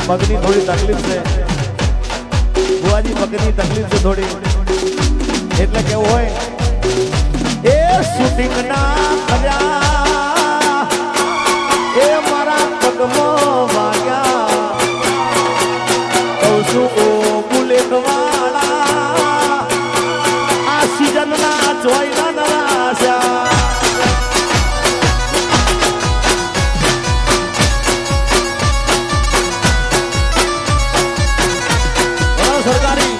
પગની થોડી તકલીફ છે બુઆજી, પગની તકલીફ છે થોડી, એટલે કેવું હોય એ શૂટિંગ ના કર્યા એ મારા પગમાં વાગ્યા કહું છું ઓ બુલેટ વાળા આ સીઝન ના જોઈ નરાશા સરકારી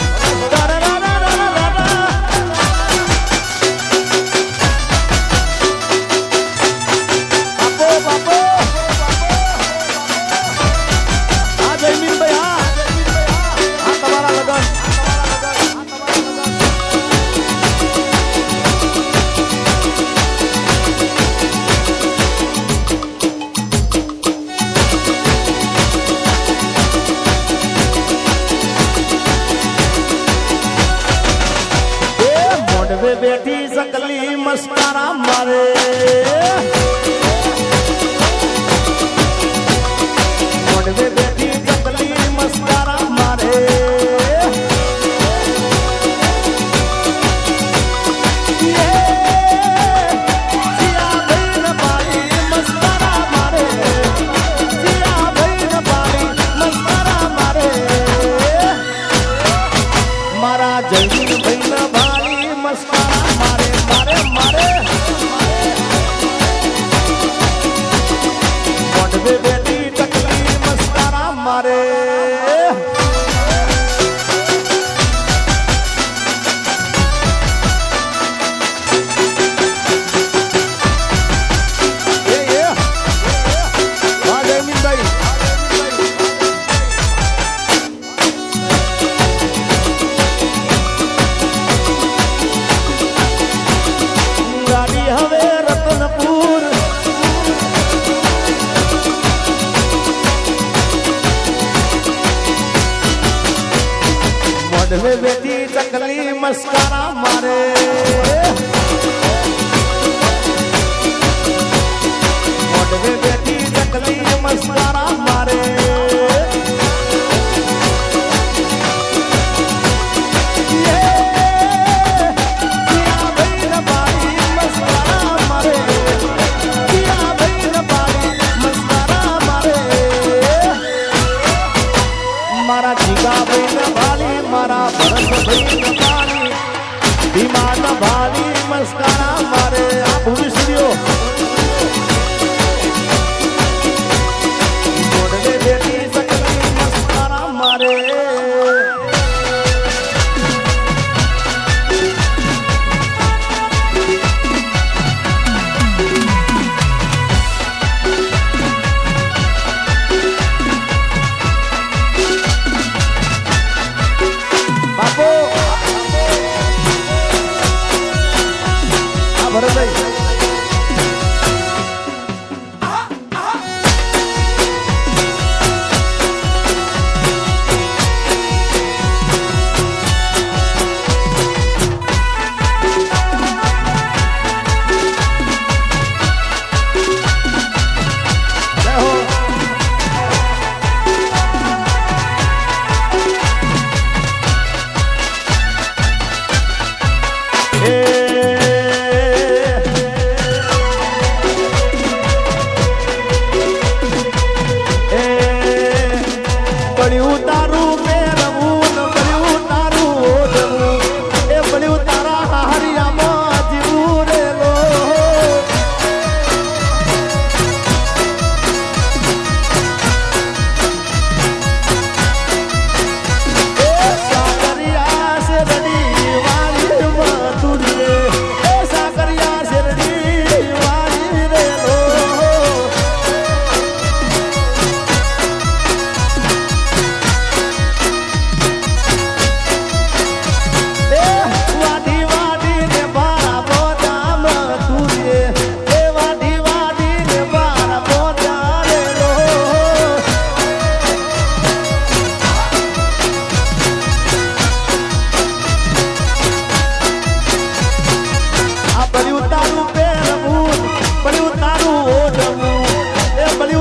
બેઠી सकली मस्कारा मारे मोड़वे बैठी सकली मस्कारा मारे जिया बहन बाई मस्कारा मारे जिया बहन बाई मस्कारा मारे मारा जैन बहन भाई मस्कारा मारे मारे मारे मोड़वे बेटी टकली मस्कारा मारे मोड़वे बेटी टकली मस्कारा मारे मोड़वे बेटी टकली मस्कारा मारे मारा जीगा बहन भाली मारा भरत बहन भाली विमान भाली मस्कारा मारे आ भूमि स्टूडियो मोड़वे बेटी सकली मस्कारा मारे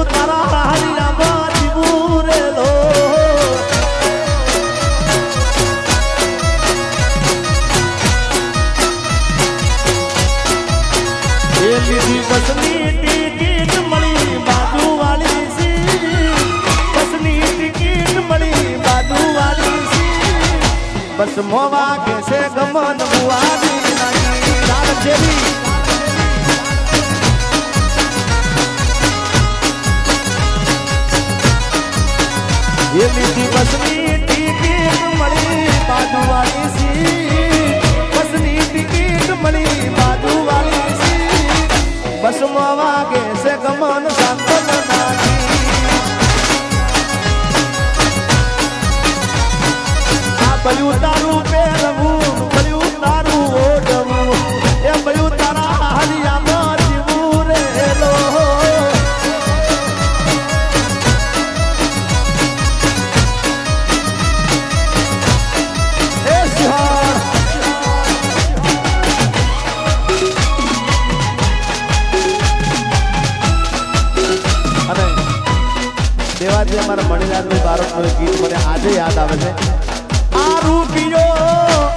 ભયું તારા હરિયામાં જીવું રે લો એ લીધી બસની ટિકિટ મળી બાજુ વાળી સી બસની ટિકિટ મળી બાજુ વાળી સી બસ મોવા કે છે ગમન બુઆની નાની ચાલ જેવી એ લીધી બસની ટિકિટ મળી બાજુ વાળી સી બસની ટિકિટ મળી બાજુ વાળી સી બસ માં વાગે છે ગમન સાંતન નાની આ બયું તારું પહેરવું બયું તારું ઓઢવું એ બયું તારા હરિયામાં જીવું રે લો દેવાજી અમારા મણિલાલભાઈ બારોટનું ગીત મને આજે યાદ આવે છે આ રૂપિયો